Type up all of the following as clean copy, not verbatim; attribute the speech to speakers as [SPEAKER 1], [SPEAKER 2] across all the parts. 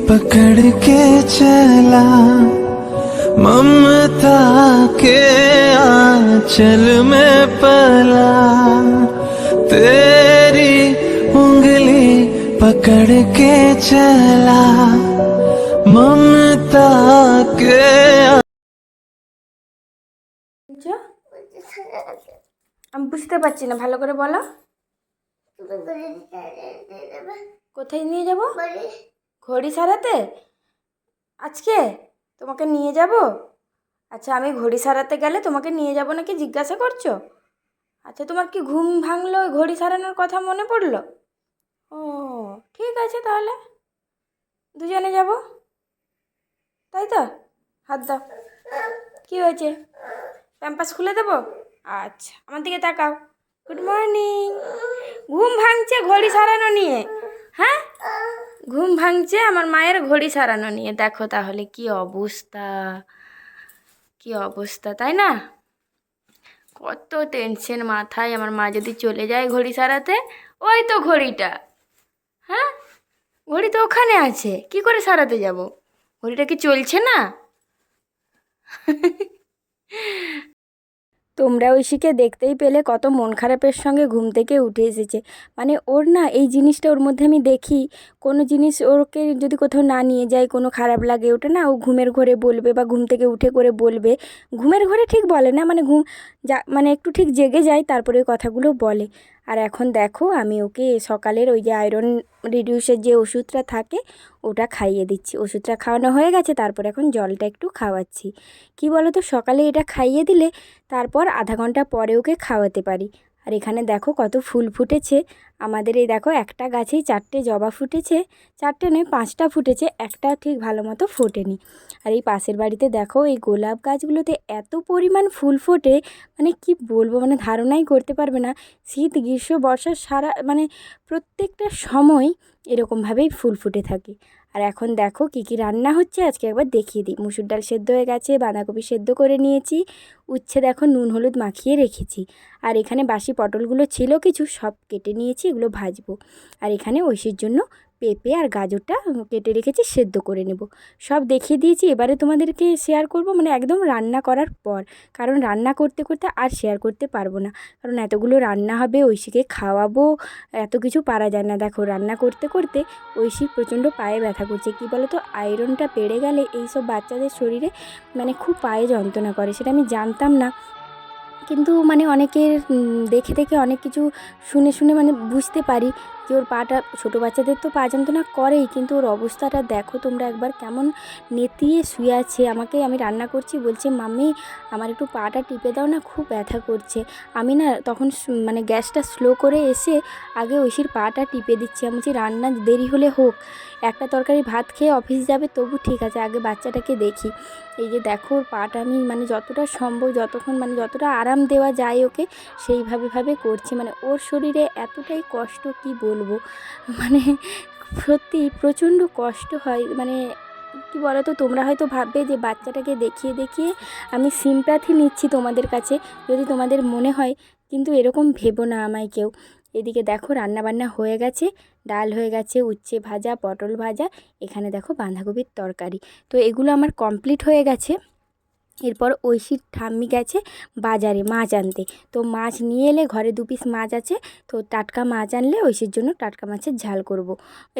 [SPEAKER 1] पकड़ के चला, ममता के आंचल में पला, तेरी उंगली पकड़ के चला, ममता के।
[SPEAKER 2] আমি বুঝতে পারছি না, ভালো করে বলো। কোথায় নিয়ে যাব? ঘড়ি সারাতে আজকে তোমাকে নিয়ে যাব? আচ্ছা, আমি ঘড়ি সারাতে গেলে তোমাকে নিয়ে যাব নাকি জিজ্ঞাসা করছো? আচ্ছা, তোমার কি ঘুম ভাঙলো ঘড়ি সারানোর কথা মনে পড়লো? ও ঠিক আছে, তাহলে দুজনে যাব, তাই তো? হাত দাও। কী হয়েছে? প্যাম্পাস খুলে দেবো? আচ্ছা, আমার দিকে তাকাও। Good morning. ঘুম ভাঙছে ঘড়ি সারানো নিয়ে? হ্যাঁ, ঘুম ভাঙছে আমার মায়ের ঘড়ি সারানো নিয়ে। দেখো তাহলে কি অবস্থা, কি অবস্থা, তাই না? কত টেনশন মাথায়, আমার মা যদি চলে যায় ঘড়ি সারাতে। ওই তো ঘড়িটা, হ্যাঁ ঘড়ি তো ওখানে আছে, কি করে সারাতে যাব? ঘড়িটা কি চলছে না? তোমরা ঐশীকে দেখতেই পেলে কত মন খারাপের সঙ্গে ঘুম থেকে উঠে এসেছে। মানে ওর না এই জিনিসটা ওর মধ্যে আমি দেখি, কোনো জিনিস ওকে যদি কোথাও না নিয়ে যায়, কোনো খারাপ লাগে, ওটা না ও ঘুমের ঘোরে বলবে বা ঘুম থেকে উঠে করে বলবে। ঘুমের ঘোরে ঠিক বলে না, মানে ঘুম মানে একটু ঠিক জেগে যায়, তারপরে ওই কথাগুলো বলে। আর এখন দেখো আমি ওকে সকালের ওই যে আয়রন রিডিউসের যে ওষুধটা থাকে ওটা খাইয়ে দিচ্ছি। ওষুধটা খাওয়ানো হয়ে গেছে, তারপর এখন জলটা একটু খাওয়াচ্ছি। কি বলো তো, সকালে এটা খাইয়ে দিলে তারপর আধা ঘন্টা পরে ওকে খাওয়াতে পারি। আর এখানে দেখো কত ফুল ফুটেছে আমাদের। এই দেখো একটা গাছেই 4টে জবা ফুটেছে, 4টে নয় 5টা ফুটেছে, একটা ঠিক ভালো মতো ফোটেনি। আর এই পাশের বাড়িতে দেখো এই গোলাপ গাছগুলোতে এত পরিমাণ ফুল ফোটে, মানে কি বলবো, মানে ধারণাই করতে পারবে না। শীত গ্রীষ্ম বর্ষা সারা মানে প্রত্যেকটা সময় এরকমভাবেই ফুল ফুটে থাকে। আর এখন দেখো কী কী রান্না হচ্ছে আজকে একবার দেখিয়ে দিই। মুসুর ডাল সেদ্ধ হয়ে গেছে, বাঁধাকপি সেদ্ধ করে নিয়েছি, উচ্ছে দেখো নুন হলুদ মাখিয়ে রেখেছি। আর এখানে বাসি পটলগুলো ছিল কিছু, সব কেটে নিয়েছি, এগুলো ভাজবো। আর এখানে ঐশীর জন্য পেঁপে আর গাজরটা কেটে রেখেছি, সেদ্ধ করে নেব। সব দেখিয়ে দিয়েছি, এবারে তোমাদেরকে শেয়ার করব মানে একদম রান্না করার পর, কারণ রান্না করতে করতে আর শেয়ার করতে পারবো না, কারণ এতগুলো রান্না হবে, ঐশীকে খাওয়াবো, এত কিছু পারা যায় না। দেখো রান্না করতে করতে ঐশীর প্রচণ্ড পায়ে ব্যথা করছে। কী বলো তো, আয়রনটা বেড়ে গেলে এইসব বাচ্চাদের শরীরে মানে খুব পায়ে যন্ত্রণা করে, সেটা আমি জানতাম না, কিন্তু মানে অনেকের দেখে দেখে অনেক কিছু শুনে শুনে মানে বুঝতে পারি যে ওর পাটা, ছোটো বাচ্চাদের তো পা যন্ত্রণা করেই, কিন্তু ওর অবস্থাটা দেখো তোমরা একবার, কেমন নেতিয়ে শুয়ে আছে। আমাকে, আমি রান্না করছি, বলছে মাম্মি আমার একটু পাটা টিপে দাও না, খুব ব্যথা করছে। আমি না তখন মানে গ্যাসটা স্লো করে এসে আগে ঐশীর পাটা টিপে দিচ্ছি। আমি বলছি রান্না দেরি হলে হোক, একটা তরকারি ভাত খেয়ে অফিস যাবে তবু ঠিক আছে, আগে বাচ্চাটাকে দেখি। এই যে দেখো ওর পাটা আমি মানে যতটা সম্ভব, যতক্ষণ মানে যতটা আরাম দেওয়া যায় ওকে সেইভাবে করছি। মানে ওর শরীরে এতটাই কষ্ট কি বলবো, মানে সত্যি প্রচণ্ড কষ্ট হয়। মানে কি বলো তো, তোমরা হয়তো ভাববে যে বাচ্চাটাকে দেখিয়ে দেখিয়ে আমি সিম্প্যাথি নিচ্ছি তোমাদের কাছে, যদি তোমাদের মনে হয়, কিন্তু এরকম ভেবো না আমায় কেউ। এদিকে দেখো রান্নাবান্না হয়ে গেছে, ডাল হয়ে গেছে, উচ্ছে ভাজা, পটল ভাজা, এখানে দেখো বাঁধাকপির তরকারি। তো এগুলো আমার কমপ্লিট হয়ে গেছে। এরপর ঐশীর ঠাম্মি গেছে বাজারে মাছ আনতে, তো মাছ নিয়ে এলে, ঘরে 2 পিস মাছ আছে, তো টাটকা মাছ আনলে ঐশীর জন্য টাটকা মাছের ঝাল করব,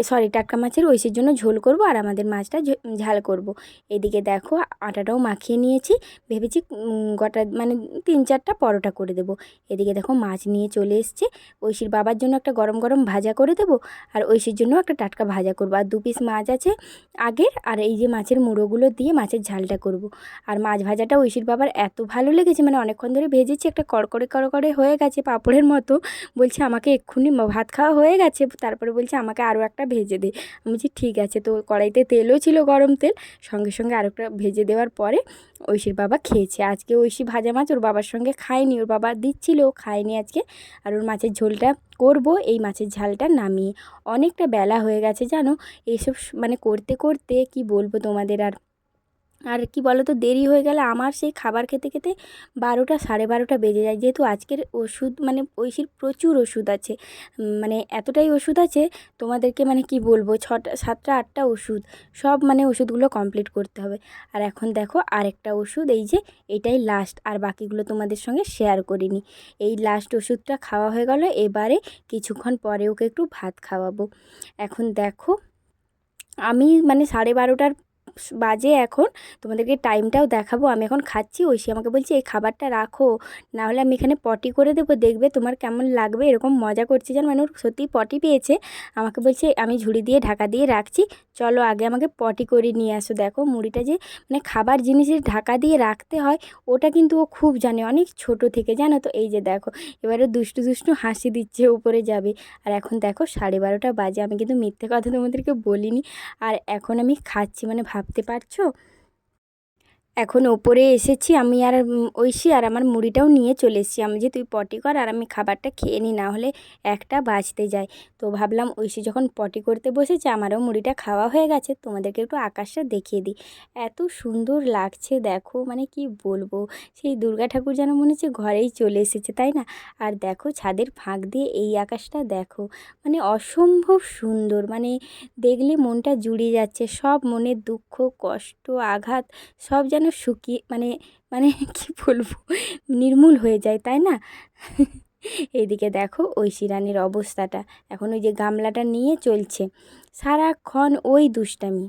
[SPEAKER 2] সরি টাটকা মাছের ঐশীর জন্য ঝোল করব, আর আমাদের মাছটা ঝাল করব। এদিকে দেখো আটাটাও মাখিয়ে নিয়েছি, ভেবেছি গোটা মানে 3-4টা পরোটা করে দেব। এদিকে দেখো মাছ নিয়ে চলে এসছে, ঐশীর বাবার জন্য একটা গরম গরম ভাজা করে দেবো, আর ঐশীর জন্য একটা টাটকা ভাজা করব। আর 2 পিস মাছ আছে আগের, আর এই যে মাছের মুড়োগুলো দিয়ে মাছের ঝালটা করব। আর মাছ ভাজাটা ঐশীর বাবার এত ভালো লেগেছে, মানে অনেকক্ষণ ধরে ভেজেছি, একটা কড়কড়ে কড়কড়ে হয়ে গেছে পাঁপড়ের মতো, বলছে আমাকে এক্ষুনি ভাত খাওয়া হয়ে গেছে, তারপরে বলছে আমাকে আরও একটা ভেজে দে। আমি বলছি ঠিক আছে। তো কড়াইতে তেলও ছিল, গরম তেল, সঙ্গে সঙ্গে আরও একটা ভেজে দেওয়ার পরে ঐশীর বাবা খেয়েছে। আজকে ঐশী ভাজা মাছ ওর বাবার সঙ্গে খায়নি, ওর বাবা দিচ্ছিল, ও খায়নি আজকে। আর ওর মাছের ঝোলটা করব, এই মাছের ঝালটা নামিয়ে। অনেকটা বেলা হয়ে গেছে জানো, এইসব মানে করতে করতে কি বলবো তোমাদের। আর আর কি বলো তো, দেরি হয়ে গেলে আমার সেই খাবার খেতে খেতে 12টা 12:30 বেজে যায়। যেহেতু আজকের ওষুধ মানে ঐশীর প্রচুর ওষুধ আছে, মানে এতটাই ওষুধ আছে তোমাদেরকে মানে কি বলবো, 6টা 7টা 8টা ওষুধ, সব মানে ওষুধগুলো কমপ্লিট করতে হবে। আর এখন দেখো আরেকটা ওষুধ, এই যে এটাই লাস্ট, আর বাকিগুলো তোমাদের সঙ্গে শেয়ার করিনি। এই লাস্ট ওষুধটা খাওয়া হয়ে গেল, এবারে কিছুক্ষণ পরে ওকে একটু ভাত খাওয়াবো। এখন দেখো আমি মানে 12:30টার বাজে এখন, তোমাদেরকে টাইমটাও দেখাবো। আমি এখন খাচ্ছি, ঐশী আমাকে বলছে এই খাবারটা রাখো, না হলে আমি এখানে পটি করে দেবো, দেখবে তোমার কেমন লাগবে। এরকম মজা করছে যেন, মানে ওর সত্যিই পটি পেয়েছে। আমাকে বলছে আমি ঝুড়ি দিয়ে ঢাকা দিয়ে রাখছি, চলো আগে আমাকে পটি করে নিয়ে আসো। দেখো মুড়িটা যে মানে খাবার জিনিসের ঢাকা দিয়ে রাখতে হয়, ওটা কিন্তু ও খুব জানে অনেক ছোট থেকে, জানো তো। এই যে দেখো এবারে দুষ্টু দুষ্টু হাসি দিচ্ছে, উপরে যাবে। আর এখন দেখো 12:30টা বাজে, আমি কিন্তু মিথ্যে কথা তোমাদেরকে বলিনি। আর এখন আমি খাচ্ছি, মানে ভাবতে পারছো। এখন ওপরে এসেছি আমি আর ঐশী, আর আমার মুড়িটাও নিয়ে চলে এসেছি। আমি যে তুই পটি কর আর আমি খাবারটা খেয়ে নিই, না হলে 1টা বাজতে যায়। তো ভাবলাম ঐশী যখন পটি করতে বসেছে, আমারও মুড়িটা খাওয়া হয়ে গেছে, তোমাদেরকে একটু আকাশটা দেখিয়ে দিই। এত সুন্দর লাগছে দেখো, মানে কি বলবো, সেই দুর্গা ঠাকুর যেন মনে হচ্ছে ঘরেই চলে এসেছে, তাই না? আর দেখো ছাদের ফাঁক দিয়ে এই আকাশটা দেখো, মানে অসম্ভব সুন্দর, মানে দেখলে মনটা জুড়িয়ে যাচ্ছে। সব মনের দুঃখ কষ্ট আঘাত সব যেন শুকিয়ে মানে মানে কি বলবো, নির্মূল হয়ে যায়, তাই না? এইদিকে দেখো ঐশী রানীর অবস্থাটা, এখন ওই যে গামলাটা নিয়ে চলছে, সারাক্ষণ ওই দুষ্টামি,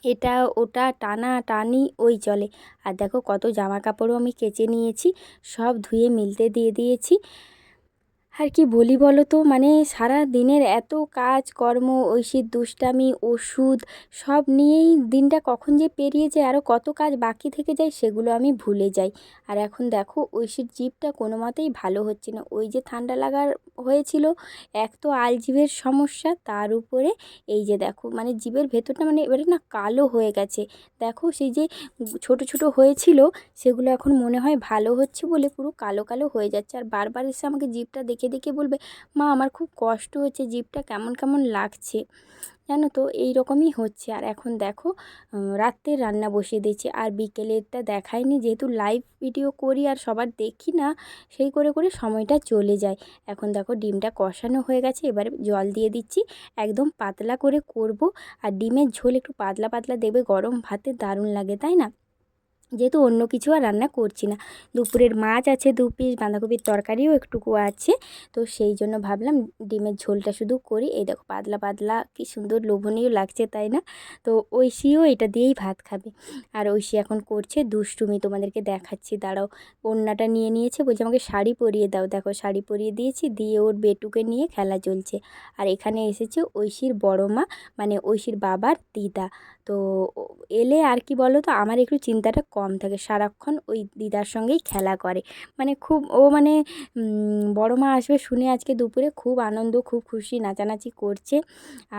[SPEAKER 2] এটা ওটা টানা টানি ওই চলে। আর দেখো কত জামা কাপড়ও আমি কেচে নিয়েছি, সব ধুয়ে মিলতে দিয়ে দিয়েছি। আর কি বলি বলো তো, মানে সারা দিনের এত কাজকর্ম, ঐশীর দুষ্টামি, ওষুধ সব নিয়েই দিনটা কখন যে পেরিয়ে যায়, আরও কত কাজ বাকি থেকে যায় সেগুলো আমি ভুলে যাই। আর এখন দেখো ঐশীর জিভটা কোনো মতেই ভালো হচ্ছে না, ওই যে ঠান্ডা লাগার হয়েছিল, এক তো আলজিভের সমস্যা, তার উপরে এই যে দেখো মানে জিভের ভেতরটা মানে এবারে না কালো হয়ে গেছে। দেখো সেই যে ছোট ছোট হয়েছিল, সেগুলো এখন মনে হয় ভালো হচ্ছে বলে পুরো কালো কালো হয়ে যাচ্ছে। আর বারবার এসে আমাকে জিভটা দেখে দেখে বলবে, মা আমার খুব কষ্ট হচ্ছে, জিভটা কেমন কেমন লাগছে, জানো তো এই রকমই হচ্ছে। আর এখন দেখো রাত্রের রান্না বসিয়ে দিয়েছি, আর বিকেলেরটা দেখাইনি, যেহেতু লাইভ ভিডিও করি আর সবার দেখি না, সেই করে করে সময়টা চলে যায়। এখন দেখো ডিমটা কষানো হয়ে গেছে, এবারে জল দিয়ে দিচ্ছি, একদম পাতলা করে করব। আর ডিমের ঝোল একটু পাতলা পাতলা দেবে, গরম ভাতে দারুণ লাগে, তাই না? যেহেতু অন্য কিছু আর রান্না করছি না, দুপুরের মাছ আছে 2 পিস, বাঁধাকপির তরকারিও একটুকু আছে, তো সেই জন্য ভাবলাম ডিমের ঝোলটা শুধু করি। এই দেখো পাতলা পাতলা কি সুন্দর লোভনীয় লাগছে, তাই না? তো ঐশীও এটা দিয়েই ভাত খাবে। আর ঐশী এখন করছে দুষ্টুমি, তোমাদেরকে দেখাচ্ছি দাঁড়াও। ওড়নাটা নিয়ে নিয়েছে, বলছে আমাকে শাড়ি পরিয়ে দাও, দেখো শাড়ি পরিয়ে দিয়েছি, দিয়ে ওর বেটুকে নিয়ে খেলা চলছে। আর এখানে এসেছে ঐশীর বড় মা, মানে ঐশীর বাবার দিদা। তো এলে আর কি বলো তো, আমার একটু চিন্তাটা কম থাকে, সারাক্ষণ ওই দিদার সঙ্গেই খেলা করে, মানে খুব ও মানে বড় মা আসবে শুনে আজকে দুপুরে খুব আনন্দ খুব খুশি নাচানাচি করছে।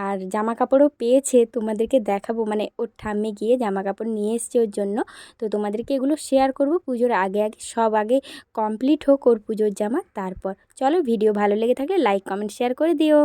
[SPEAKER 2] আর জামা কাপড়ও পেয়েছে, তোমাদেরকে দেখাবো, মানে ওর ঠাম্মি গিয়ে জামা কাপড় নিয়ে এসছে ওর জন্য। তো তোমাদেরকে এগুলো শেয়ার করব পুজোর আগে আগে, সব আগে কমপ্লিট হোক ওর পুজোর জামা, তারপর চলো। ভিডিও ভালো লেগে থাকলে লাইক কমেন্ট শেয়ার করে দিও।